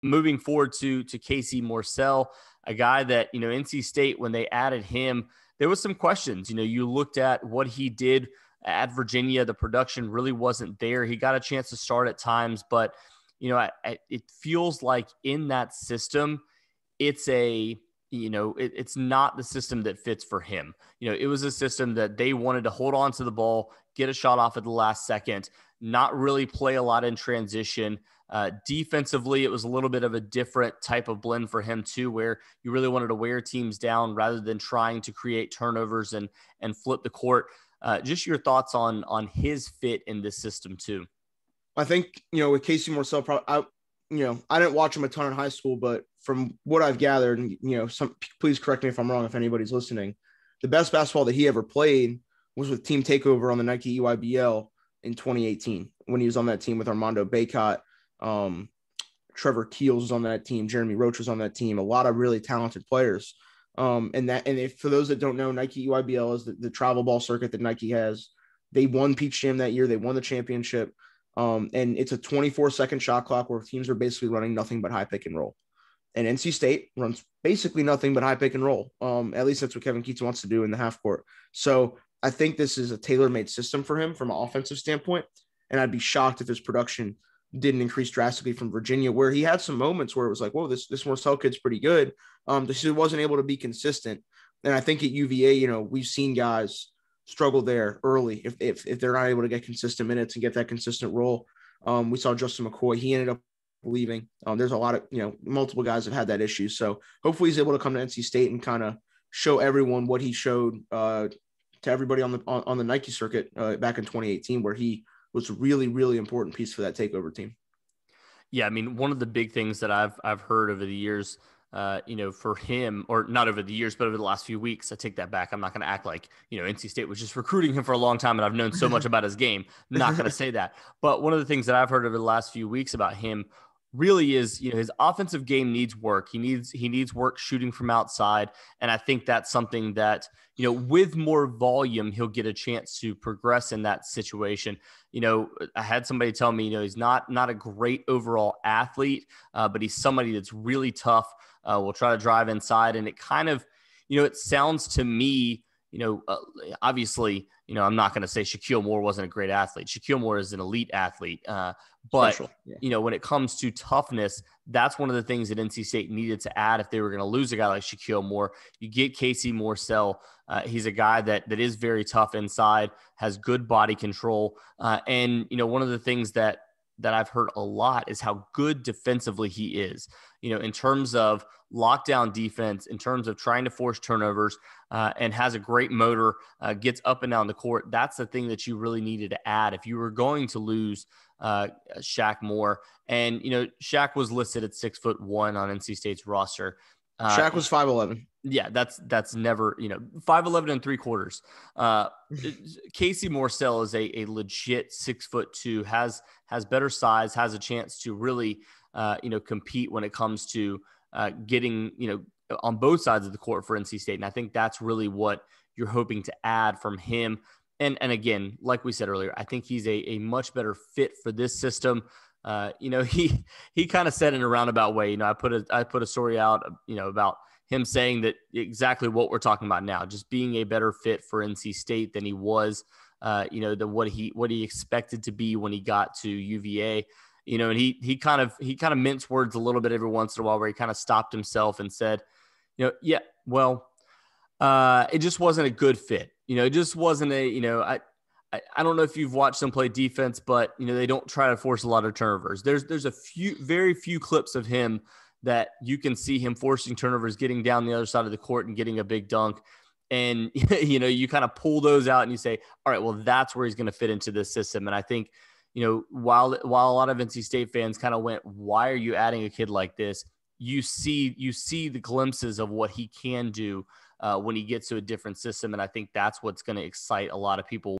moving forward to Casey Morsell, a guy that, NC State, when they added him, there was some questions. You looked at what he did at Virginia. The production really wasn't there. He got a chance to start at times, but, it feels like in that system, it's it's not the system that fits for him. It was a system that they wanted to hold on to the ball, get a shot off at the last second, not really play a lot in transition. Defensively, it was a little bit of a different type of blend for him too, where you really wanted to wear teams down rather than trying to create turnovers and flip the court. Just your thoughts on his fit in this system too. I think, with Casey Morsell, I didn't watch him a ton in high school, but from what I've gathered, and, please correct me if I'm wrong, if anybody's listening, the best basketball that he ever played was with Team Takeover on the Nike EYBL in 2018, when he was on that team with Armando Bacot. Trevor Keels was on that team. Jeremy Roach was on that team. A lot of really talented players. For those that don't know, Nike EYBL is the travel ball circuit that Nike has. They won Peach Jam that year. They won the championship. And it's a 24-second shot clock where teams are basically running nothing but high pick and roll. And NC State runs basically nothing but high pick and roll. At least that's what Kevin Keats wants to do in the half court. So I think this is a tailor-made system for him from an offensive standpoint. And I'd be shocked if his production didn't increase drastically from Virginia, where he had some moments where it was like, whoa, this Morsell kid's pretty good. He wasn't able to be consistent. And I think at UVA, we've seen guys struggle there early if they're not able to get consistent minutes and get that consistent role. We saw Justin McCoy. He ended up leaving. There's a lot of, multiple guys have had that issue. So hopefully he's able to come to NC State and kind of show everyone what he showed to everybody on the Nike circuit back in 2018, where he was a really, really important piece for that takeover team. Yeah, I mean, one of the big things that I've heard over the years, for him, or not over the years, but over the last few weeks, I take that back. I'm not going to act like, NC State was just recruiting him for a long time and I've known so much about his game. I'm not going to say that. But one of the things that I've heard over the last few weeks about him really is, his offensive game needs work. He needs work shooting from outside. And I think that's something that, with more volume, he'll get a chance to progress in that situation. I had somebody tell me, he's not a great overall athlete, but he's somebody that's really tough. Will try to drive inside. And it kind of, it sounds to me, obviously, I'm not going to say Shaquille Moore wasn't a great athlete. Shaquille Moore is an elite athlete. But, when it comes to toughness, that's one of the things that NC State needed to add if they were going to lose a guy like Shaquille Moore. You get Casey Morsell. He's a guy that is very tough inside, has good body control. And, one of the things that I've heard a lot is how good defensively he is, in terms of lockdown defense, in terms of trying to force turnovers, and has a great motor, gets up and down the court. That's the thing that you really needed to add if you were going to lose Shaq Moore. And, Shaq was listed at 6'1" on NC State's roster. Shaq was 5'11". Yeah, that's never, 5'11" and 3/4. Casey Morsell is a legit 6'2", has better size, has a chance to really, compete when it comes to getting, on both sides of the court for NC State. And I think that's really what you're hoping to add from him. And again, like we said earlier, I think he's a much better fit for this system. He kind of said in a roundabout way, I put a story out, about him saying that exactly what we're talking about now, just being a better fit for NC State than he was, what he expected to be when he got to UVA, and he kind of minced words a little bit every once in a while, where he kind of stopped himself and said, it just wasn't a good fit. It just wasn't I don't know if you've watched them play defense, but they don't try to force a lot of turnovers. There's very few clips of him that you can see him forcing turnovers, getting down the other side of the court and getting a big dunk. And you kind of pull those out and you say, all right, well, that's where he's going to fit into this system. And I think, while a lot of NC State fans kind of went, why are you adding a kid like this? You see the glimpses of what he can do when he gets to a different system. And I think that's what's going to excite a lot of people.